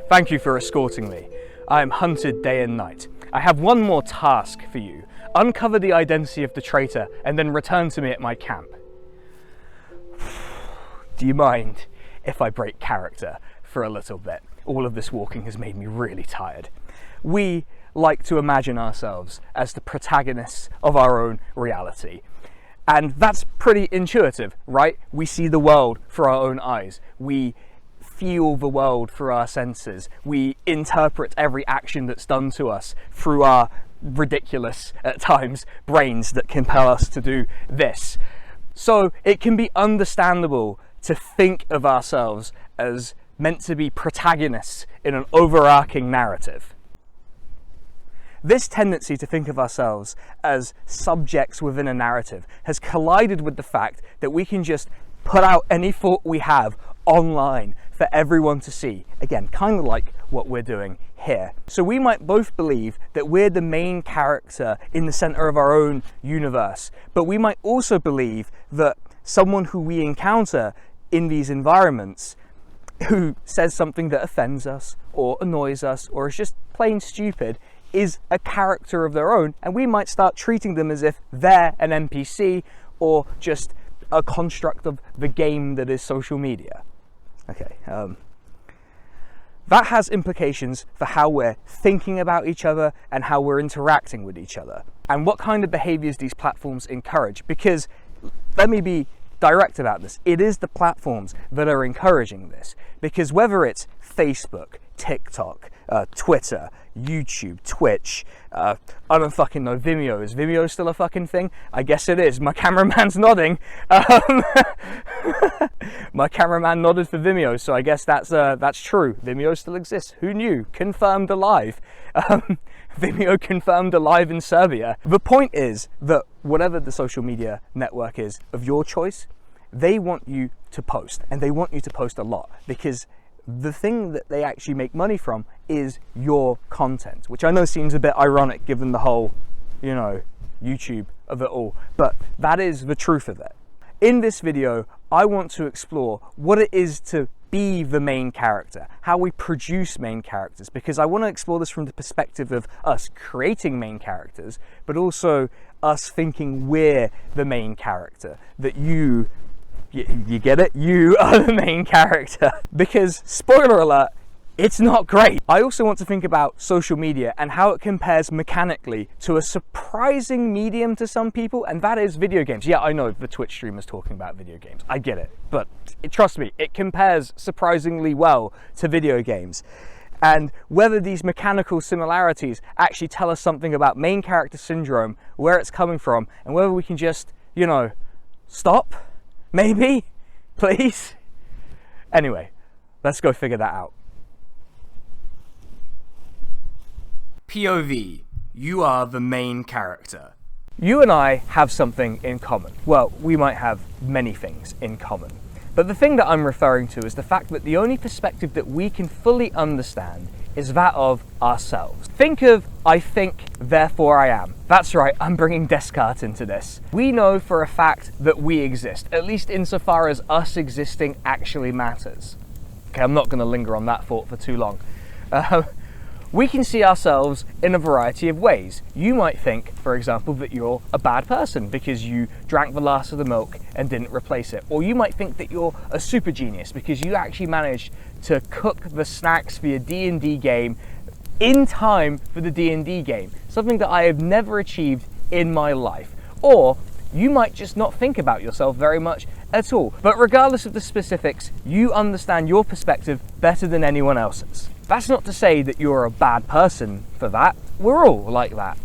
Thank you for escorting me. I am hunted day and night. I have one more task for you. Uncover the identity of the traitor and then return to me at my camp. Do you mind if I break character for a little bit? All of this walking has made me really tired. We like to imagine ourselves as the protagonists of our own reality. And that's pretty intuitive, right? We see the world through our own eyes. We feel the world through our senses. We interpret every action that's done to us through our ridiculous, at times, brains that compel us to do this. So it can be understandable to think of ourselves as meant to be protagonists in an overarching narrative. This tendency to think of ourselves as subjects within a narrative has collided with the fact that we can just put out any thought we have online for everyone to see. Again, kind of like what we're doing here. So we might both believe that we're the main character in the center of our own universe, but we might also believe that someone who we encounter in these environments who says something that offends us or annoys us or is just plain stupid is a character of their own, and we might start treating them as if they're an NPC or just a construct of the game that is social media. Okay, that has implications for how we're thinking about each other and how we're interacting with each other, and what kind of behaviors these platforms encourage. Because, let me be direct about this, it is the platforms that are encouraging this. Because whether it's Facebook, TikTok, Twitter, YouTube, Twitch, I don't fucking know, Vimeo. Is Vimeo still a fucking thing? I guess it is. My cameraman's nodding. My cameraman nodded for Vimeo, so I guess that's true. Vimeo still exists. Who knew? Confirmed alive. Vimeo confirmed alive in Serbia. The point is that whatever the social media network is of your choice, they want you to post, and they want you to post a lot, because the thing that they actually make money from is your content, which I know seems a bit ironic given the whole, you know, YouTube of it all, but that is the truth of it. In this video, I want to explore what it is to be the main character, how we produce main characters, because I want to explore this from the perspective of us creating main characters, but also us thinking we're the main character, that you get it? You are the main character. Because, spoiler alert, it's not great. I also want to think about social media and how it compares mechanically to a surprising medium to some people, and that is video games. Yeah, I know the Twitch streamer's talking about video games. I get it. But trust me, it compares surprisingly well to video games. And whether these mechanical similarities actually tell us something about main character syndrome, where it's coming from, and whether we can just, you know, stop? Maybe? Please? Anyway, let's go figure that out. POV. You are the main character. You and I have something in common. Well, we might have many things in common. But the thing that I'm referring to is the fact that the only perspective that we can fully understand is that of ourselves. Think of I think, therefore I am. That's right, I'm bringing Descartes into this. We know for a fact that we exist, at least insofar as us existing actually matters. Okay, I'm not going to linger on that thought for too long. We can see ourselves in a variety of ways. You might think, for example, that you're a bad person because you drank the last of the milk and didn't replace it. Or you might think that you're a super genius because you actually managed to cook the snacks for your D&D game in time for the D&D game. Something that I have never achieved in my life. Or you might just not think about yourself very much at all. But regardless of the specifics, you understand your perspective better than anyone else's. That's not to say that you're a bad person for that. We're all like that.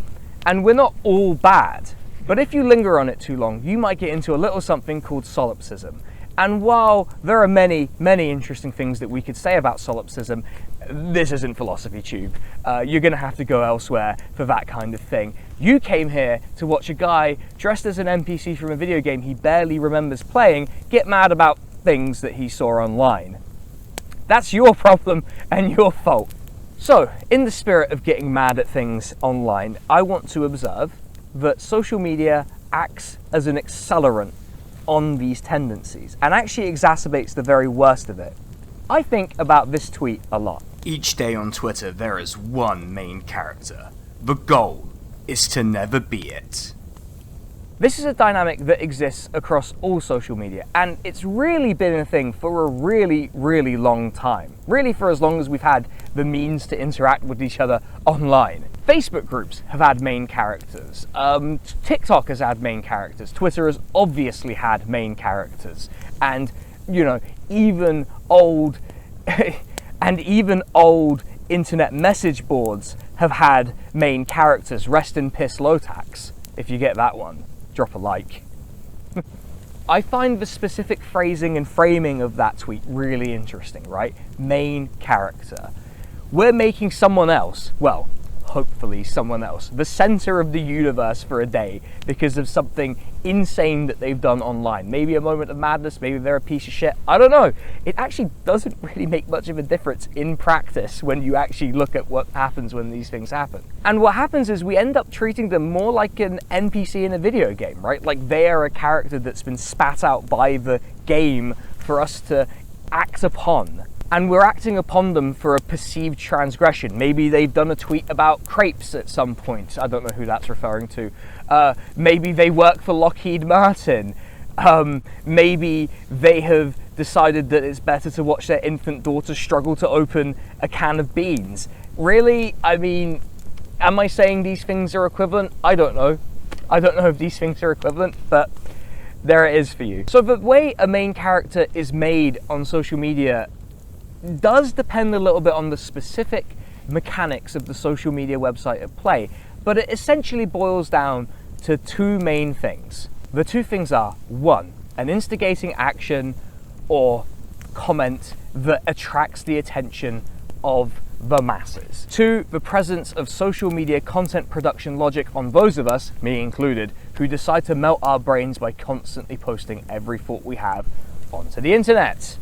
And we're not all bad. But if you linger on it too long, you might get into a little something called solipsism. And while there are many, many interesting things that we could say about solipsism, this isn't Philosophy Tube. You're going to have to go elsewhere for that kind of thing. You came here to watch a guy dressed as an NPC from a video game he barely remembers playing get mad about things that he saw online. That's your problem and your fault. So, in the spirit of getting mad at things online, I want to observe that social media acts as an accelerant on these tendencies and actually exacerbates the very worst of it. I think about this tweet a lot. Each day on Twitter there is one main character. The goal is to never be it. This is a dynamic that exists across all social media, and it's really been a thing for a really, really long time. Really for as long as we've had the means to interact with each other online. Facebook groups have had main characters. TikTok has had main characters. Twitter has obviously had main characters. And, you know, even old internet message boards have had main characters. Rest in piss Lotax, if you get that one. Drop a like. I find the specific phrasing and framing of that tweet really interesting, right? Main character. We're making someone else, well, hopefully someone else, the center of the universe for a day because of something insane that they've done online. Maybe a moment of madness, maybe they're a piece of shit, I don't know. It actually doesn't really make much of a difference in practice when you actually look at what happens when these things happen. And what happens is we end up treating them more like an NPC in a video game, right? Like they are a character that's been spat out by the game for us to act upon. And we're acting upon them for a perceived transgression. Maybe they've done a tweet about crepes at some point. I don't know who that's referring to. Maybe they work for Lockheed Martin. Maybe they have decided that it's better to watch their infant daughter struggle to open a can of beans. Really? I mean, am I saying these things are equivalent? I don't know. I don't know if these things are equivalent, but there it is for you. So the way a main character is made on social media does depend a little bit on the specific mechanics of the social media website at play, but it essentially boils down to two main things. The two things are, one, an instigating action or comment that attracts the attention of the masses. Two, the presence of social media content production logic on those of us, me included, who decide to melt our brains by constantly posting every thought we have onto the internet.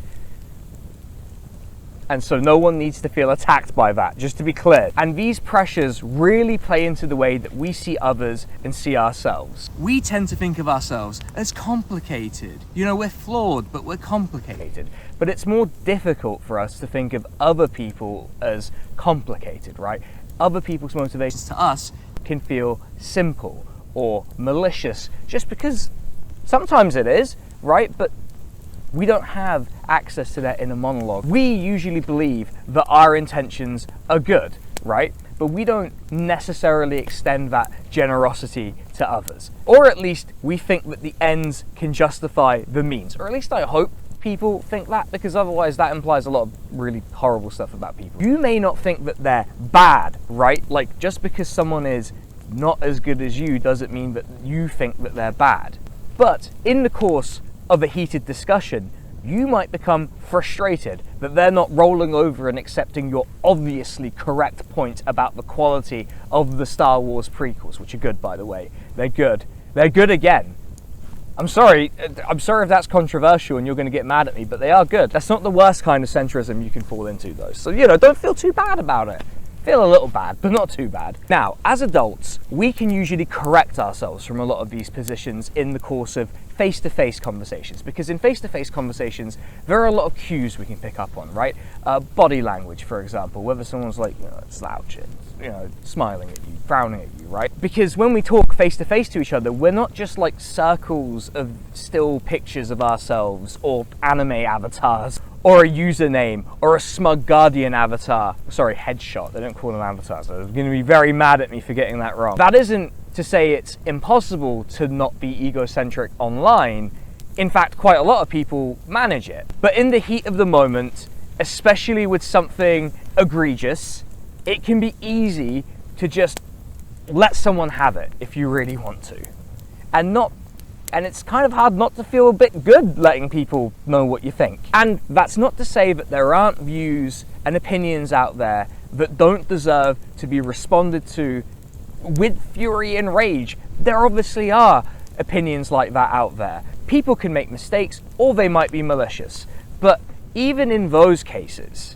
And so no one needs to feel attacked by that, just to be clear. And these pressures really play into the way that we see others and see ourselves. We tend to think of ourselves as complicated. You know, we're flawed, but we're complicated. But it's more difficult for us to think of other people as complicated, right? Other people's motivations to us can feel simple or malicious, just because sometimes it is, right? But we don't have access to that inner monologue. We usually believe that our intentions are good, right? But we don't necessarily extend that generosity to others. Or at least we think that the ends can justify the means. Or at least I hope people think that, because otherwise that implies a lot of really horrible stuff about people. You may not think that they're bad, right? Like, just because someone is not as good as you doesn't mean that you think that they're bad. But in the course of a heated discussion, you might become frustrated that they're not rolling over and accepting your obviously correct point about the quality of the Star Wars prequels, which are good, by the way. They're good. They're good again. I'm sorry if that's controversial and you're going to get mad at me, but they are good. That's not the worst kind of centrism you can fall into, though. So, you know, don't feel too bad about it. Feel a little bad, but not too bad. Now, as adults, we can usually correct ourselves from a lot of these positions in the course of face-to-face conversations, because in face-to-face conversations, there are a lot of cues we can pick up on, right? Body language, for example, whether someone's like, you know, slouching, you know, smiling at you, frowning at you, right? Because when we talk face-to-face to each other, we're not just like circles of still pictures of ourselves or anime avatars, or a username, or a smug guardian avatar. Sorry, headshot, they don't call them avatars, so they're going to be very mad at me for getting that wrong. That isn't to say it's impossible to not be egocentric online. In fact, quite a lot of people manage it. But in the heat of the moment, especially with something egregious, it can be easy to just let someone have it if you really want to. And it's kind of hard not to feel a bit good letting people know what you think. And that's not to say that there aren't views and opinions out there that don't deserve to be responded to with fury and rage. There obviously are opinions like that out there. People can make mistakes, or they might be malicious. But even in those cases,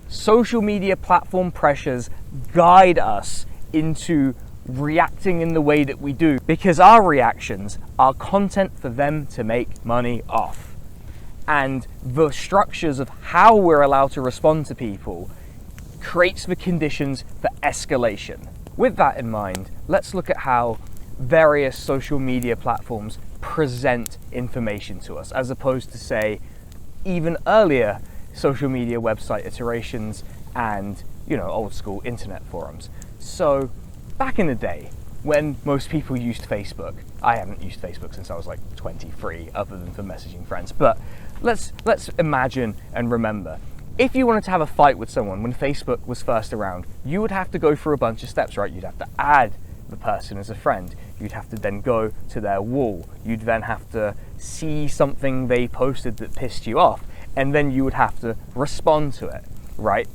social media platform pressures guide us into reacting in the way that we do, because our reactions are content for them to make money off. And the structures of how we're allowed to respond to people creates the conditions for escalation. With that in mind, let's look at how various social media platforms present information to us, as opposed to, say, even earlier social media website iterations and, old school internet forums. So back in the day, when most people used Facebook, I haven't used Facebook since I was like 23, other than for messaging friends, but let's imagine and remember, if you wanted to have a fight with someone when Facebook was first around, you would have to go through a bunch of steps, right? You'd have to add the person as a friend. You'd have to then go to their wall. You'd then have to see something they posted that pissed you off, and then you would have to respond to it, right?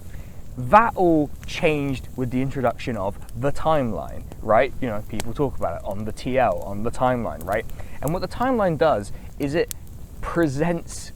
That all changed with the introduction of the timeline, right? People talk about it on the TL, on the timeline, right? And what the timeline does is it presents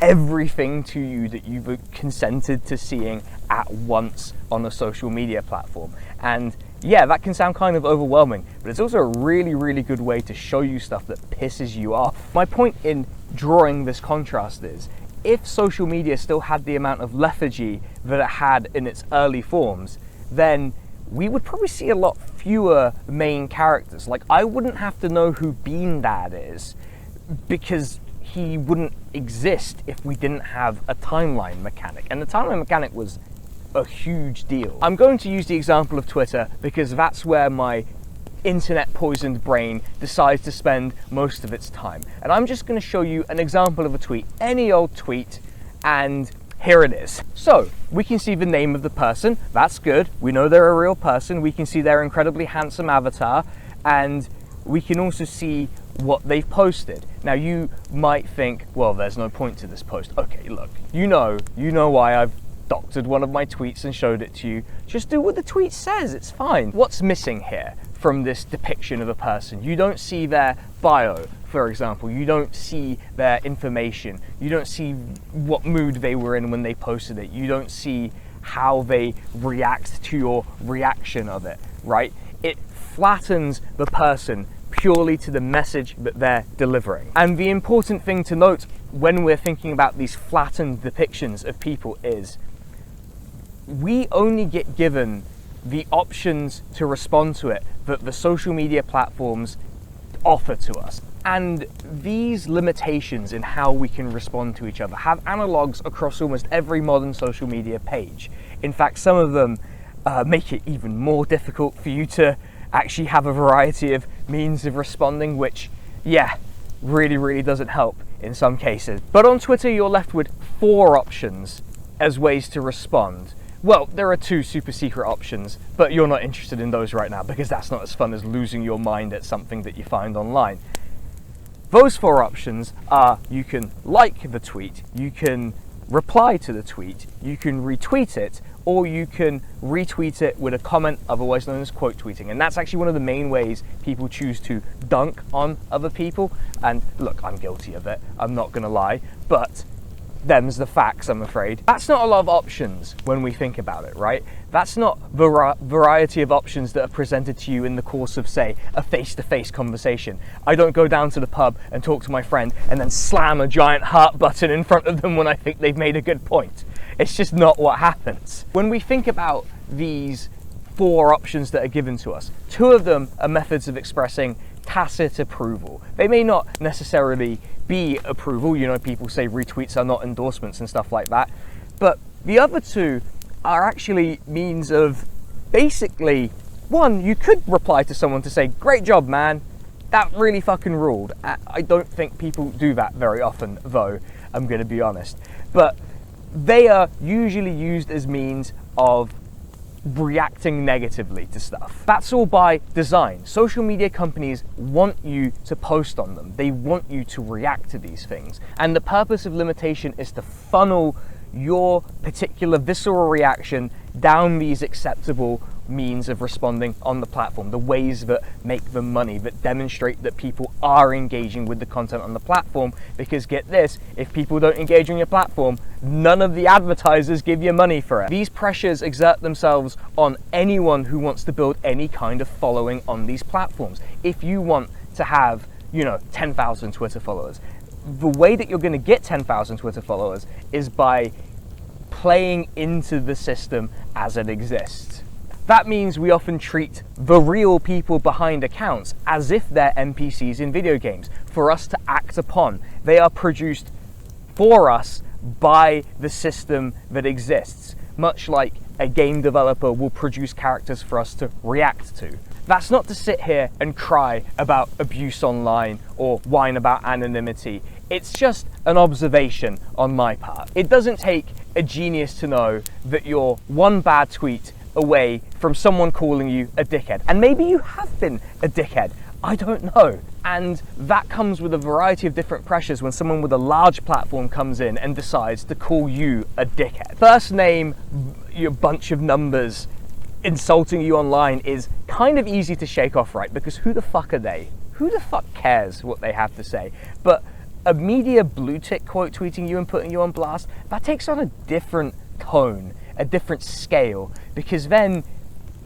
everything to you that you've consented to seeing at once on a social media platform. And yeah, that can sound kind of overwhelming, but it's also a really, really good way to show you stuff that pisses you off. My point in drawing this contrast is, if social media still had the amount of lethargy that it had in its early forms, then we would probably see a lot fewer main characters. Like, I wouldn't have to know who Bean Dad is, because he wouldn't exist if we didn't have a timeline mechanic. And the timeline mechanic was a huge deal. I'm going to use the example of Twitter because that's where my internet poisoned brain decides to spend most of its time. And I'm just going to show you an example of a tweet, any old tweet, and here it is. So we can see the name of the person. That's good. We know they're a real person. We can see their incredibly handsome avatar, and we can also see what they've posted. Now you might think, well, there's no point to this post. Okay, look, you know why I've doctored one of my tweets and showed it to you. Just do what the tweet says, it's fine. What's missing here from this depiction of a person? You don't see their bio, for example. You don't see their information. You don't see what mood they were in when they posted it. You don't see how they react to your reaction of it, right? It flattens the person purely to the message that they're delivering. And the important thing to note when we're thinking about these flattened depictions of people is, we only get given the options to respond to it that the social media platforms offer to us. And these limitations in how we can respond to each other have analogs across almost every modern social media page. In fact, some of them make it even more difficult for you to actually have a variety of means of responding, which, yeah, really doesn't help in some cases. But on Twitter, you're left with 4 options as ways to respond. Well, there are 2 super secret options, but you're not interested in those right now because that's not as fun as losing your mind at something that you find online. Those 4 options are: you can like the tweet, you can reply to the tweet, you can retweet it, or you can retweet it with a comment, otherwise known as quote tweeting. And that's actually one of the main ways people choose to dunk on other people. And look, I'm guilty of it, I'm not gonna lie, but them's the facts, I'm afraid. That's not a lot of options when we think about it, right? That's not the variety of options that are presented to you in the course of, say, a face-to-face conversation. I don't go down to the pub and talk to my friend and then slam a giant heart button in front of them when I think they've made a good point. It's just not what happens. When we think about these 4 options that are given to us, 2 of them are methods of expressing tacit approval. They may not necessarily be approval, people say retweets are not endorsements and stuff like that, but the other 2 are actually means of basically, 1, you could reply to someone to say, great job, man, that really fucking ruled. I don't think people do that very often, though, I'm gonna be honest. But they are usually used as means of reacting negatively to stuff. That's all by design. Social media companies want you to post on them. They want you to react to these things. And the purpose of limitation is to funnel your particular visceral reaction down these acceptable means of responding on the platform, the ways that make them money, that demonstrate that people are engaging with the content on the platform. Because get this, if people don't engage on your platform, none of the advertisers give you money for it. These pressures exert themselves on anyone who wants to build any kind of following on these platforms. If you want to have, 10,000 Twitter followers, the way that you're going to get 10,000 Twitter followers is by playing into the system as it exists. That means we often treat the real people behind accounts as if they're NPCs in video games for us to act upon. They are produced for us by the system that exists, much like a game developer will produce characters for us to react to. That's not to sit here and cry about abuse online or whine about anonymity. It's just an observation on my part. It doesn't take a genius to know that you're one bad tweet away from someone calling you a dickhead. And maybe you have been a dickhead, I don't know. And that comes with a variety of different pressures when someone with a large platform comes in and decides to call you a dickhead. First name, your bunch of numbers, insulting you online is kind of easy to shake off, right? Because who the fuck are they? Who the fuck cares what they have to say? But a media blue tick quote tweeting you and putting you on blast, that takes on a different tone, a different scale, because then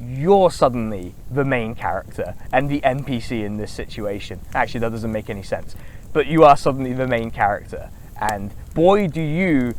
you're suddenly the main character and the NPC in this situation. Actually, that doesn't make any sense. But you are suddenly the main character, and boy do you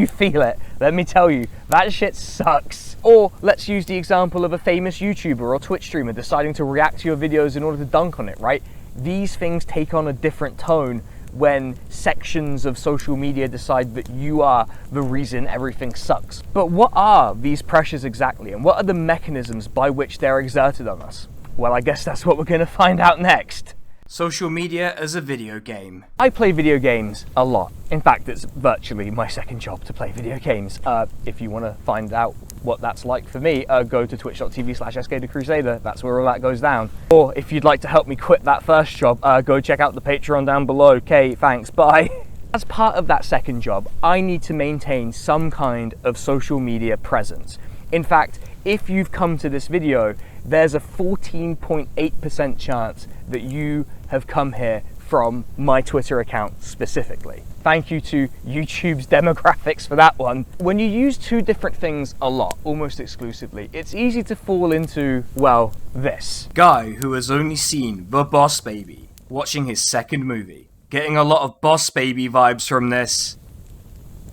feel it. Let me tell you, that shit sucks. Or let's use the example of a famous YouTuber or Twitch streamer deciding to react to your videos in order to dunk on it, right? These things take on a different tone when sections of social media decide that you are the reason everything sucks. But what are these pressures exactly, and what are the mechanisms by which they're exerted on us? Well, I guess that's what we're going to find out next. Social media as a video game. I play video games a lot. In fact, it's virtually my second job to play video games. If you want to find out what that's like for me, go to twitch.tv/SKTheCrusader. That's where all that goes down. Or if you'd like to help me quit that first job, go check out the Patreon down below. Okay, thanks, bye. As part of that second job, I need to maintain some kind of social media presence. In fact, if you've come to this video, there's a 14.8% chance that you have come here from my Twitter account specifically. Thank you to YouTube's demographics for that one. When you use two different things a lot, almost exclusively, it's easy to fall into, well, this. Guy who has only seen The Boss Baby, watching his second movie. Getting a lot of Boss Baby vibes from this.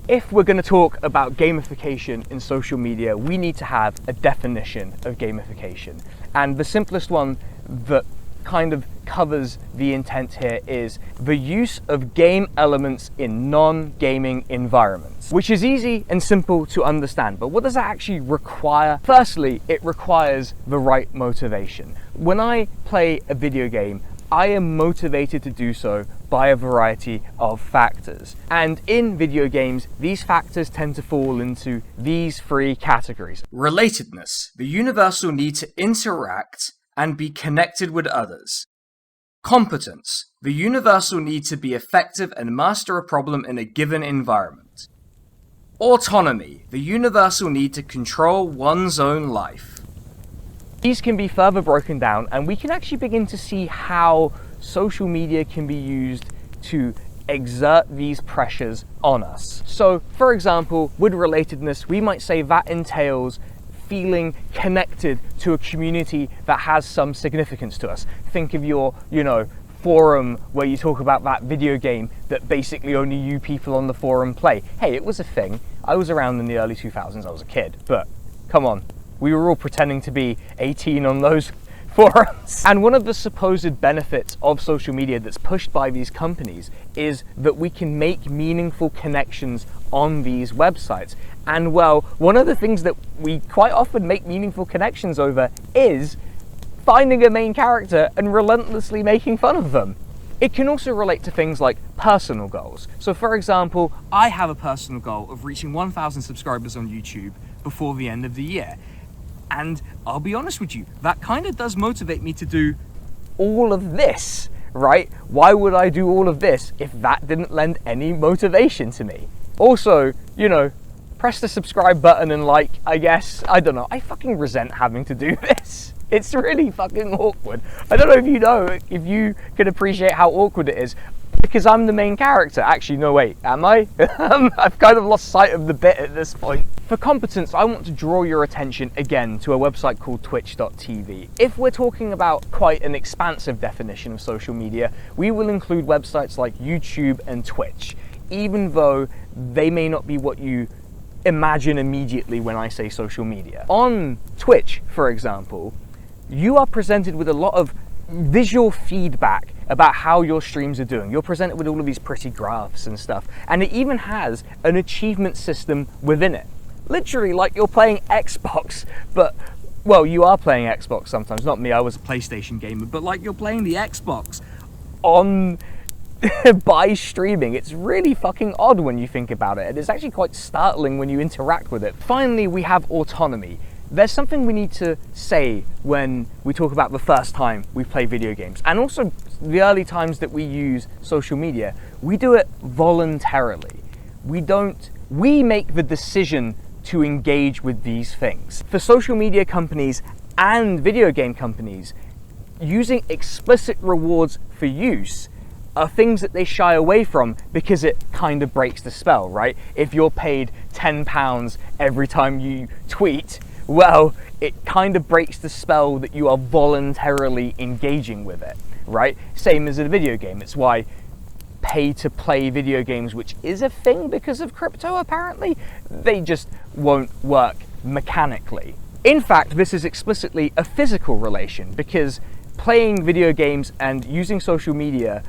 If we're going to talk about gamification in social media, we need to have a definition of gamification. And the simplest one that kind of covers the intent here is the use of game elements in non-gaming environments, which is easy and simple to understand. But what does that actually require? Firstly, it requires the right motivation. When I play a video game, I am motivated to do so by a variety of factors. And in video games, these factors tend to fall into these three categories. Relatedness, the universal need to interact and be connected with others. Competence, the universal need to be effective and master a problem in a given environment. Autonomy, the universal need to control one's own life. These can be further broken down, and we can actually begin to see how social media can be used to exert these pressures on us. So, for example, with relatedness, we might say that entails feeling connected to a community that has some significance to us. Think of your, forum where you talk about that video game that basically only you people on the forum play. Hey, it was a thing. I was around in the early 2000s, I was a kid, but come on. We were all pretending to be 18 on those forums. And one of the supposed benefits of social media that's pushed by these companies is that we can make meaningful connections on these websites. And well, one of the things that we quite often make meaningful connections over is finding a main character and relentlessly making fun of them. It can also relate to things like personal goals. So for example, I have a personal goal of reaching 1,000 subscribers on YouTube before the end of the year. And I'll be honest with you, that kind of does motivate me to do all of this, right? Why would I do all of this if that didn't lend any motivation to me? Also, press the subscribe button and like, I guess. I don't know. I fucking resent having to do this. It's really fucking awkward. I don't know if you can appreciate how awkward it is. Because I'm the main character. Actually, no wait, am I? I've kind of lost sight of the bit at this point. For competence, I want to draw your attention again to a website called twitch.tv. If we're talking about quite an expansive definition of social media, we will include websites like YouTube and Twitch, even though they may not be what you imagine immediately when I say social media. On Twitch, for example, you are presented with a lot of visual feedback about how your streams are doing. You're presented with all of these pretty graphs and stuff, and it even has an achievement system within it. Literally like you're playing Xbox, but, well, you are playing Xbox sometimes, not me, I was a PlayStation gamer, but like you're playing the Xbox on by streaming. It's really fucking odd when you think about it, and it's actually quite startling when you interact with it. Finally, we have autonomy. There's something we need to say when we talk about the first time we play video games, and also the early times that we use social media. We do it voluntarily. We make the decision to engage with these things. For social media companies and video game companies, using explicit rewards for use are things that they shy away from because it kind of breaks the spell, right? If you're paid £10 every time you tweet, well, it kind of breaks the spell that you are voluntarily engaging with it, right? Same as in a video game. It's why pay-to-play video games, which is a thing because of crypto apparently, they just won't work mechanically. In fact, this is explicitly a physical relation because playing video games and using social media,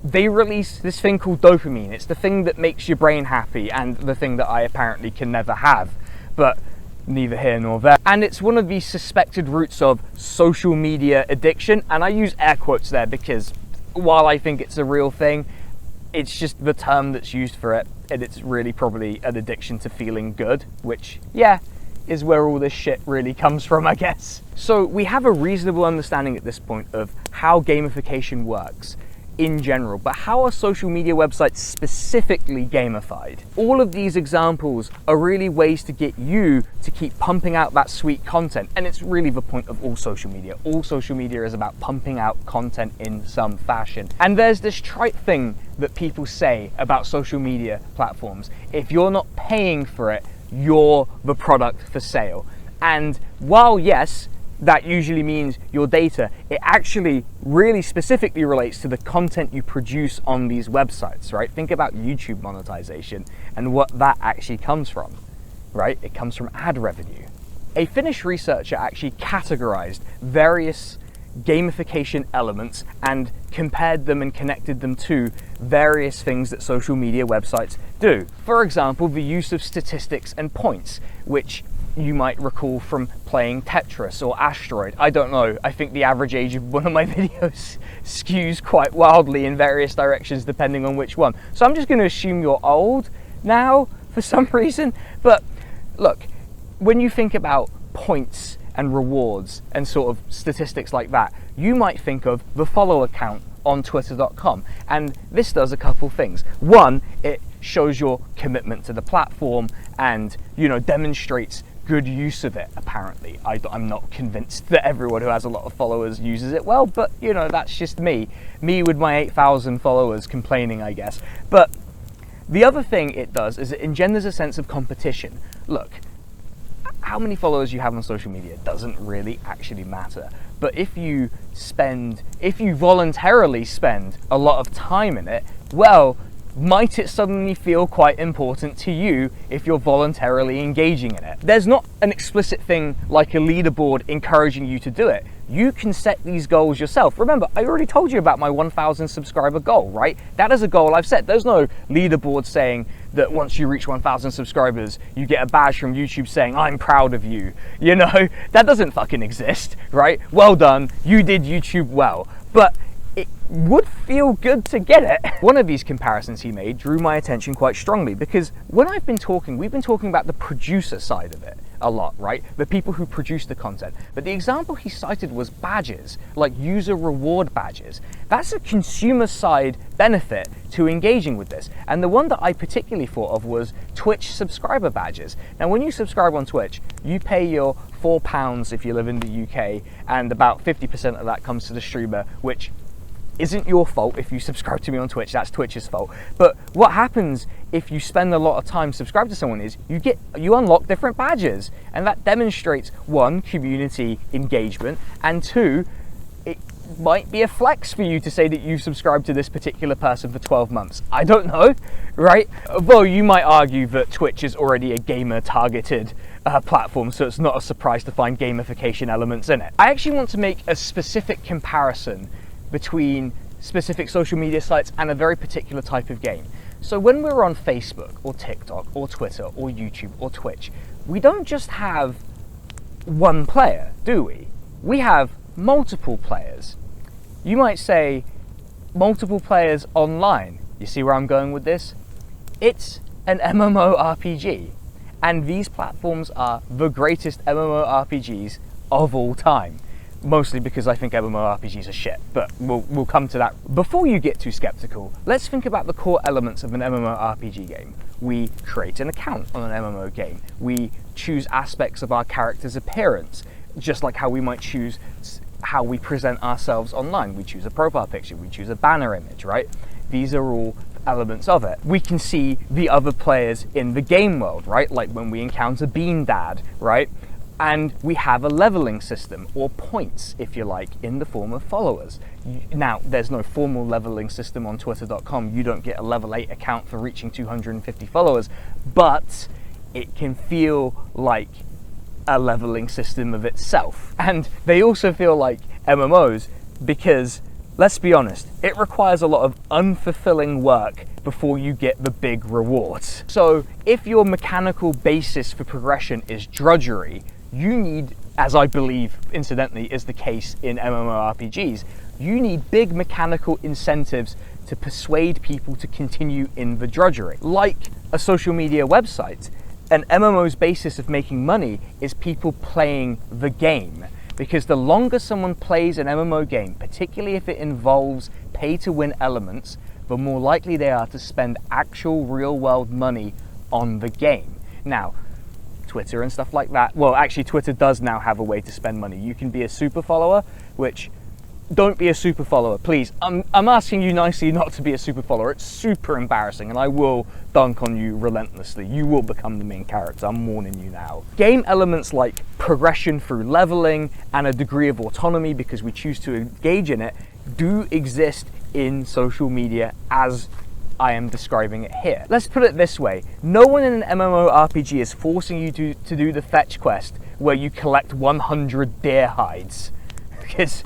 they release this thing called dopamine. It's the thing that makes your brain happy and the thing that I apparently can never have, but neither here nor there. And it's one of the suspected roots of social media addiction, and I use air quotes there because while I think it's a real thing, it's just the term that's used for it, and it's really probably an addiction to feeling good, which, yeah, is where all this shit really comes from, I guess. So we have a reasonable understanding at this point of how gamification works in general, but how are social media websites specifically gamified? All of these examples are really ways to get you to keep pumping out that sweet content, and it's really the point of all social media. All social media is about pumping out content in some fashion. And there's this trite thing that people say about social media platforms: if you're not paying for it, you're the product for sale. And while yes, that usually means your data, it actually really specifically relates to the content you produce on these websites, right? Think about YouTube monetization and what that actually comes from, right? It comes from ad revenue. A Finnish researcher actually categorized various gamification elements and compared them and connected them to various things that social media websites do. For example, the use of statistics and points, which you might recall from playing Tetris or Asteroid. I don't know, I think the average age of one of my videos skews quite wildly in various directions depending on which one. So I'm just going to assume you're old now for some reason. But look, when you think about points and rewards and sort of statistics like that, you might think of the follow account on twitter.com, and this does a couple things. One, it shows your commitment to the platform and, you know, demonstrates good use of it, apparently. I'm not convinced that everyone who has a lot of followers uses it well, but, you know, that's just me with my 8,000 followers complaining, I guess. But the other thing it does is it engenders a sense of competition. Look, how many followers you have on social media doesn't really actually matter. But if you voluntarily spend a lot of time in it, well, might it suddenly feel quite important to you if you're voluntarily engaging in it? There's not an explicit thing like a leaderboard encouraging you to do it. You can set these goals yourself. Remember, I already told you about my 1,000 subscriber goal, right? That is a goal I've set. There's no leaderboard saying that once you reach 1,000 subscribers, you get a badge from YouTube saying, I'm proud of you. You know, that doesn't fucking exist, right? Well done, you did YouTube well. But it would feel good to get it. One of these comparisons he made drew my attention quite strongly because when we've been talking about the producer side of it a lot, right? The people who produce the content. But the example he cited was badges, like user reward badges. That's a consumer side benefit to engaging with this. And the one that I particularly thought of was Twitch subscriber badges. Now, when you subscribe on Twitch, you pay your £4 if you live in the UK, and about 50% of that comes to the streamer, which isn't your fault. If you subscribe to me on Twitch, that's Twitch's fault. But what happens if you spend a lot of time subscribed to someone is you unlock different badges, and that demonstrates, one, community engagement, and two, might be a flex for you to say that you've subscribed to this particular person for 12 months. I don't know, right? Though you might argue that Twitch is already a gamer-targeted platform, so it's not a surprise to find gamification elements in it. I actually want to make a specific comparison between specific social media sites and a very particular type of game. So when we're on Facebook or TikTok or Twitter or YouTube or Twitch, we don't just have one player, do we? We have multiple players. You might say multiple players online. You see where I'm going with this? It's an MMORPG, and these platforms are the greatest MMORPGs of all time. Mostly because I think MMORPGs are shit, but we'll come to that. Before you get too skeptical, let's think about the core elements of an MMORPG game. We create an account on an MMO game. We choose aspects of our character's appearance, just like how we might choose how we present ourselves online. We choose a profile picture, we choose a banner image, right? These are all elements of it. We can see the other players in the game world, right? Like when we encounter Bean Dad, right? And we have a leveling system, or points, if you like, in the form of followers. Now, there's no formal leveling system on Twitter.com. You don't get a level 8 account for reaching 250 followers, but it can feel like a leveling system of itself. And they also feel like MMOs because, let's be honest, it requires a lot of unfulfilling work before you get the big rewards. So if your mechanical basis for progression is drudgery, you need, as I believe, incidentally, is the case in MMORPGs, you need big mechanical incentives to persuade people to continue in the drudgery. Like a social media website, an MMO's basis of making money is people playing the game. Because the longer someone plays an MMO game, particularly if it involves pay-to-win elements, the more likely they are to spend actual real-world money on the game. Now, Twitter and stuff like that. Well, actually, Twitter does now have a way to spend money. You can be a super follower, which, don't be a super follower, please. I'm asking you nicely not to be a super follower. It's super embarrassing, and I will dunk on you relentlessly. You will become the main character. I'm warning you now. Game elements like progression through leveling and a degree of autonomy because we choose to engage in it do exist in social media as I am describing it here. Let's put it this way. No one in an MMORPG is forcing you to do the fetch quest where you collect 100 deer hides. Because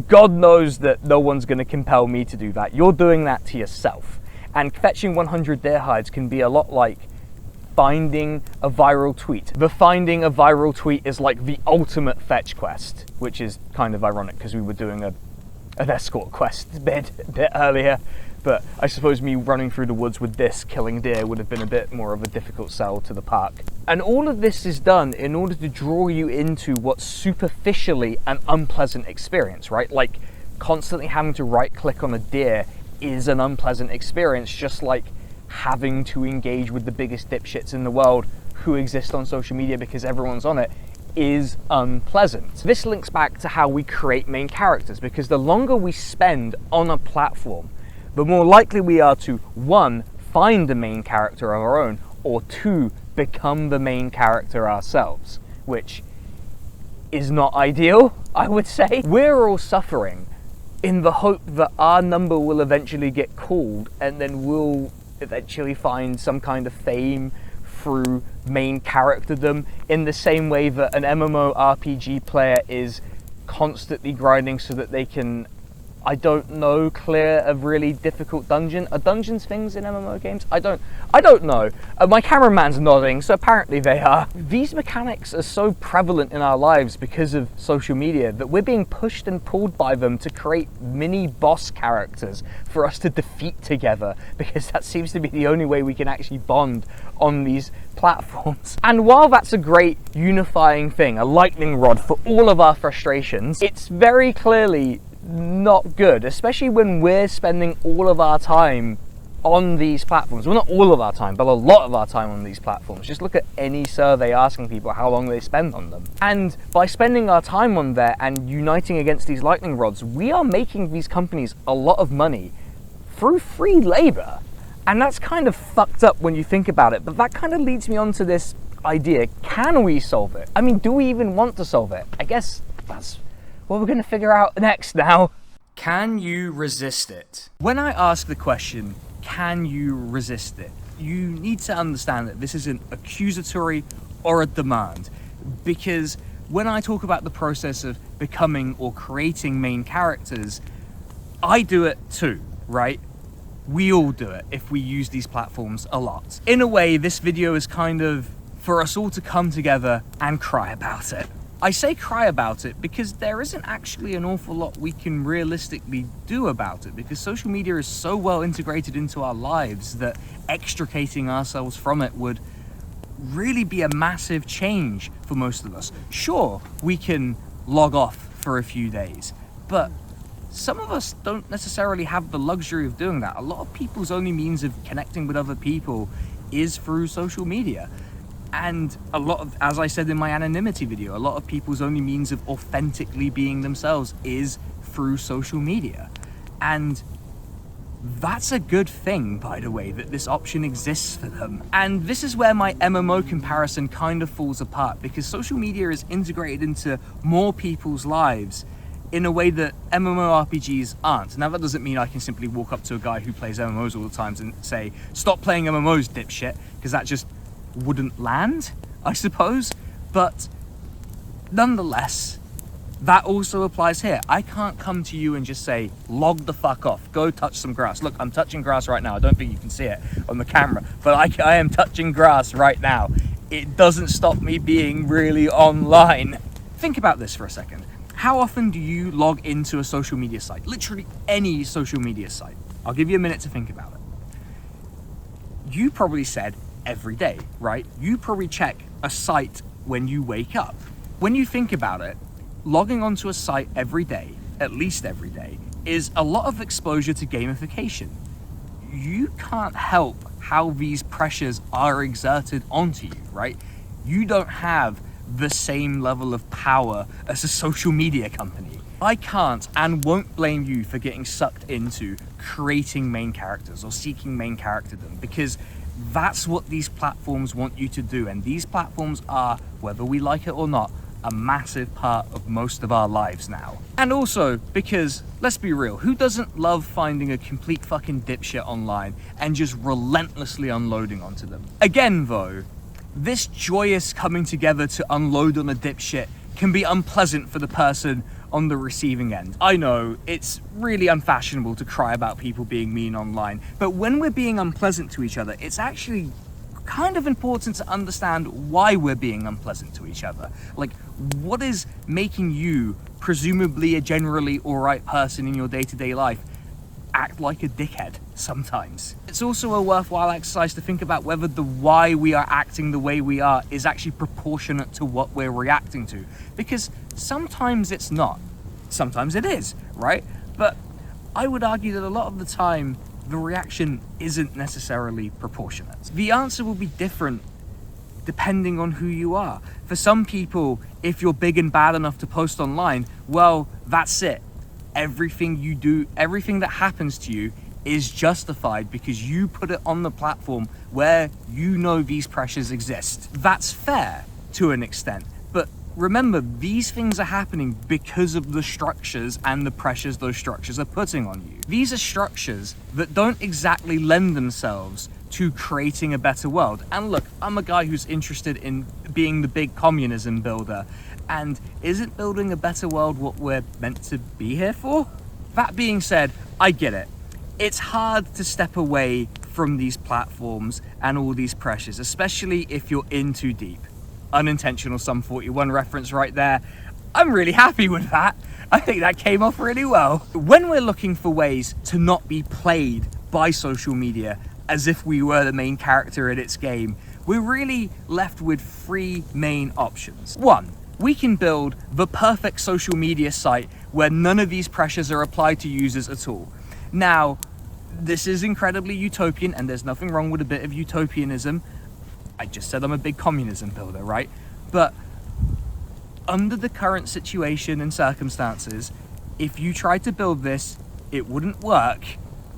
God knows that no one's going to compel me to do that. You're doing that to yourself. And fetching 100 deer hides can be a lot like finding a viral tweet. The finding a viral tweet is like the ultimate fetch quest, which is kind of ironic because we were doing an escort quest a bit earlier. But I suppose me running through the woods with this killing deer would have been a bit more of a difficult sell to the park. And all of this is done in order to draw you into what's superficially an unpleasant experience, right? Like constantly having to right click on a deer is an unpleasant experience, just like having to engage with the biggest dipshits in the world who exist on social media because everyone's on it is unpleasant. This links back to how we create main characters, because the longer we spend on a platform, the more likely we are to, 1, find a main character of our own, or 2, become the main character ourselves, which is not ideal, I would say. We're all suffering in the hope that our number will eventually get called, and then we'll eventually find some kind of fame through main characterdom, in the same way that an MMORPG player is constantly grinding so that they can, I don't know, clear a really difficult dungeon. Are dungeons things in MMO games? I don't know. My cameraman's nodding, so apparently they are. These mechanics are so prevalent in our lives because of social media that we're being pushed and pulled by them to create mini boss characters for us to defeat together, because that seems to be the only way we can actually bond on these platforms. And while that's a great unifying thing, a lightning rod for all of our frustrations, it's very clearly not good, especially when we're spending all of our time on these platforms. Well, not all of our time, but a lot of our time on these platforms. Just look at any survey asking people how long they spend on them. And by spending our time on there and uniting against these lightning rods, we are making these companies a lot of money through free labor. And that's kind of fucked up when you think about it, but that kind of leads me on to this idea. Can we solve it? I mean, do we even want to solve it? I guess that's what we're going to figure out next now. Can you resist it? When I ask the question, can you resist it? You need to understand that this isn't accusatory or a demand, because when I talk about the process of becoming or creating main characters, I do it too, right? We all do it if we use these platforms a lot. In a way, this video is kind of for us all to come together and cry about it. I say cry about it because there isn't actually an awful lot we can realistically do about it, because social media is so well integrated into our lives that extricating ourselves from it would really be a massive change for most of us. Sure, we can log off for a few days, but some of us don't necessarily have the luxury of doing that. A lot of people's only means of connecting with other people is through social media. And a lot of, as I said in my anonymity video, a lot of people's only means of authentically being themselves is through social media. And that's a good thing, by the way, that this option exists for them. And this is where my MMO comparison kind of falls apart, because social media is integrated into more people's lives in a way that MMORPGs aren't. Now, that doesn't mean I can simply walk up to a guy who plays MMOs all the time and say, stop playing MMOs, dipshit, because that just wouldn't land, I suppose. But nonetheless, that also applies here. I can't come to you and just say, log the fuck off, go touch some grass. Look, I'm touching grass right now. I don't think you can see it on the camera, but I am touching grass right now. It doesn't stop me being really online. Think about this for a second. How often do you log into a social media site? Literally any social media site. I'll give you a minute to think about it. You probably said every day, right? You probably check a site when you wake up. When you think about it, logging onto a site every day, at least every day, is a lot of exposure to gamification. You can't help how these pressures are exerted onto you, right? You don't have the same level of power as a social media company. I can't and won't blame you for getting sucked into creating main characters or seeking main characterdom, because that's what these platforms want you to do. And these platforms are, whether we like it or not, a massive part of most of our lives now. And also because, let's be real, who doesn't love finding a complete fucking dipshit online and just relentlessly unloading onto them? Again though, this joyous coming together to unload on a dipshit can be unpleasant for the person on the receiving end. I know, it's really unfashionable to cry about people being mean online, but when we're being unpleasant to each other, it's actually kind of important to understand why we're being unpleasant to each other. Like, what is making you, presumably a generally alright person in your day-to-day life, act like a dickhead sometimes? It's also a worthwhile exercise to think about whether the why we are acting the way we are is actually proportionate to what we're reacting to. Because sometimes it's not. Sometimes it is, right? But I would argue that a lot of the time, the reaction isn't necessarily proportionate. The answer will be different depending on who you are. For some people, if you're big and bad enough to post online, well, that's it. Everything you do, everything that happens to you is justified because you put it on the platform where you know these pressures exist. That's fair to an extent, but remember, these things are happening because of the structures and the pressures those structures are putting on you. These are structures that don't exactly lend themselves to creating a better world. And look, I'm a guy who's interested in being the big communism builder. And isn't building a better world what we're meant to be here for? That being said, I get it. It's hard to step away from these platforms and all these pressures, especially if you're in too deep. Unintentional Sum 41 reference right there. I'm really happy with that. I think that came off really well. When we're looking for ways to not be played by social media as if we were the main character in its game, we're really left with three main options. One, we can build the perfect social media site where none of these pressures are applied to users at all. Now, this is incredibly utopian, and there's nothing wrong with a bit of utopianism. I just said I'm a big communism builder, right? But under the current situation and circumstances, if you tried to build this, it wouldn't work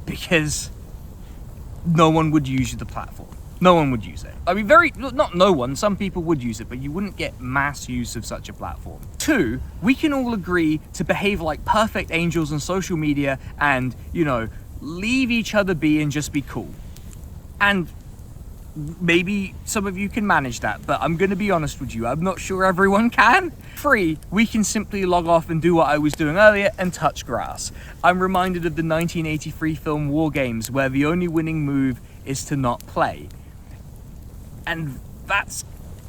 because no one would use the platform. No one would use it. I mean, not no one, some people would use it, but you wouldn't get mass use of such a platform. 2, we can all agree to behave like perfect angels on social media and, you know, leave each other be and just be cool. And maybe some of you can manage that, but I'm gonna be honest with you, I'm not sure everyone can. 3, we can simply log off and do what I was doing earlier and touch grass. I'm reminded of the 1983 film War Games, where the only winning move is to not play. And that's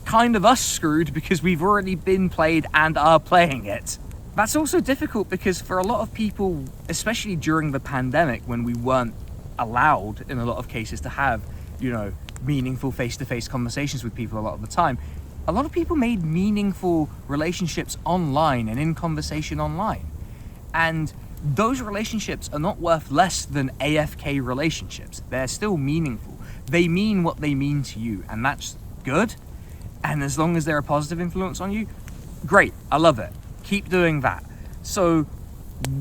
kind of us screwed because we've already been played and are playing it. That's also difficult because for a lot of people, especially during the pandemic when we weren't allowed in a lot of cases to have, you know, meaningful face-to-face conversations with people a lot of the time, a lot of people made meaningful relationships online and in conversation online. And those relationships are not worth less than AFK relationships. They're still meaningful. They mean what they mean to you, and that's good. And as long as they're a positive influence on you, great, I love it. Keep doing that. So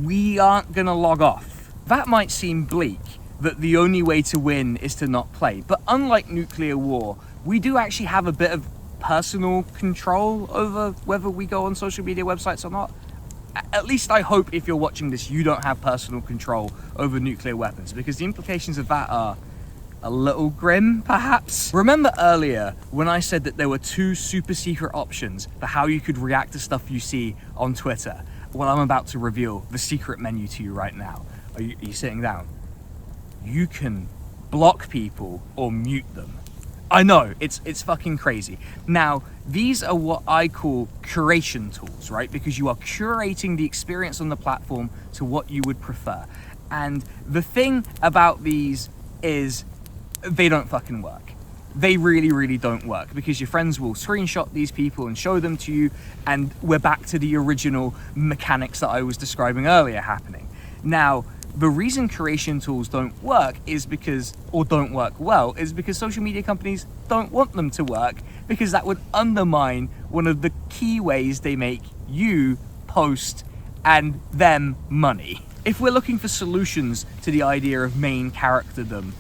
we aren't gonna log off. That might seem bleak, that the only way to win is to not play. But unlike nuclear war, we do actually have a bit of personal control over whether we go on social media websites or not. At least I hope if you're watching this, you don't have personal control over nuclear weapons, because the implications of that are a little grim, perhaps. Remember earlier when I said that there were 2 super secret options for how you could react to stuff you see on Twitter? Well, I'm about to reveal the secret menu to you right now. Are you sitting down? You can block people or mute them. I know, it's fucking crazy. Now, these are what I call curation tools, right? Because you are curating the experience on the platform to what you would prefer. And the thing about these is they don't fucking work. They really, really don't work, because your friends will screenshot these people and show them to you, and we're back to the original mechanics that I was describing earlier happening. Now, the reason curation tools don't work is because, or don't work well, is because social media companies don't want them to work, because that would undermine one of the key ways they make you post and them money. If we're looking for solutions to the idea of main characterdom,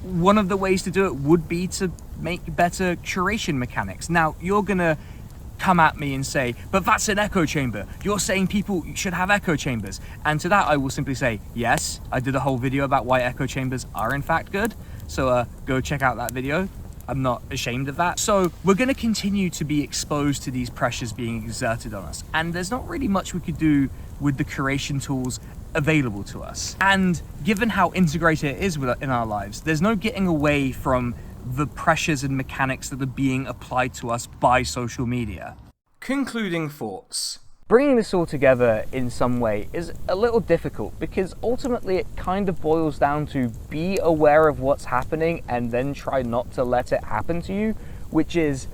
one of the ways to do it would be to make better curation mechanics. Now, you're gonna come at me and say, but that's an echo chamber. You're saying people should have echo chambers. And to that, I will simply say, yes, I did a whole video about why echo chambers are in fact good. So go check out that video. I'm not ashamed of that. So we're gonna continue to be exposed to these pressures being exerted on us. And there's not really much we could do with the curation tools available to us. And given how integrated it is in our lives, there's no getting away from the pressures and mechanics that are being applied to us by social media. Concluding thoughts. Bringing this all together in some way is a little difficult, because ultimately it kind of boils down to be aware of what's happening and then try not to let it happen to you, which is,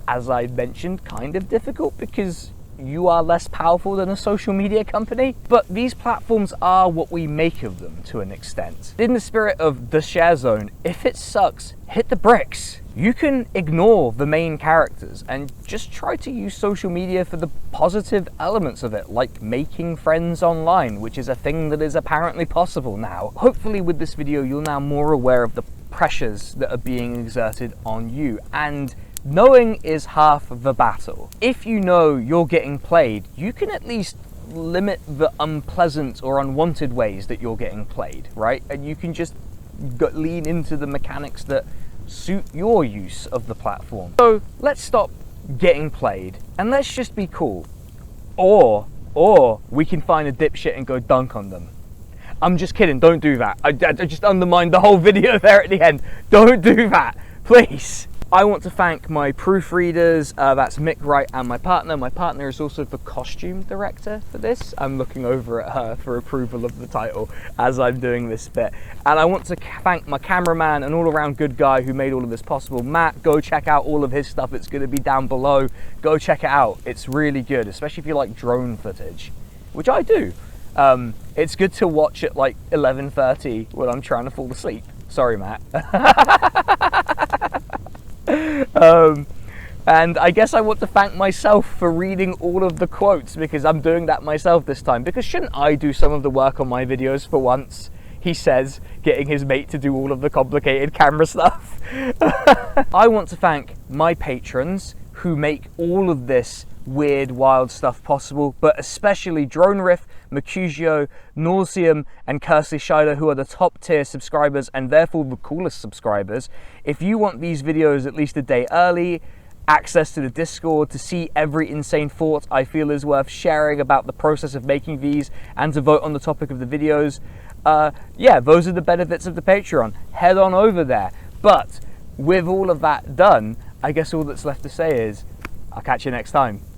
as I mentioned, kind of difficult because you are less powerful than a social media company. But these platforms are what we make of them to an extent. In the spirit of the share zone, if it sucks, hit the bricks. You can ignore the main characters and just try to use social media for the positive elements of it, like making friends online, which is a thing that is apparently possible now. Hopefully with this video, you're now more aware of the pressures that are being exerted on you, and knowing is half the battle. If you know you're getting played, you can at least limit the unpleasant or unwanted ways that you're getting played, right? And you can just lean into the mechanics that suit your use of the platform. So let's stop getting played and let's just be cool. Or we can find a dipshit and go dunk on them. I'm just kidding, don't do that. I just undermined the whole video there at the end. Don't do that, please. I want to thank my proofreaders, that's Mick, Wright, and my partner. My partner is also the costume director for this. I'm looking over at her for approval of the title as I'm doing this bit. And I want to thank my cameraman, an all-around good guy who made all of this possible, Matt. Go check out all of his stuff. It's going to be down below. Go check it out. It's really good, especially if you like drone footage, which I do. It's good to watch at like 11:30 when I'm trying to fall asleep. Sorry, Matt. And I guess I want to thank myself for reading all of the quotes, because I'm doing that myself this time. Because shouldn't I do some of the work on my videos for once? he says, getting his mate to do all of the complicated camera stuff. I want to thank my patrons who make all of this weird, wild stuff possible, but especially Drone Riff, Mercutio, Nauseum, and Kersey Scheider, who are the top tier subscribers and therefore the coolest subscribers. If you want these videos at least a day early, access to the Discord to see every insane thought I feel is worth sharing about the process of making these, and to vote on the topic of the videos, yeah, those are the benefits of the Patreon. Head on over there. But with all of that done, I guess all that's left to say is, I'll catch you next time.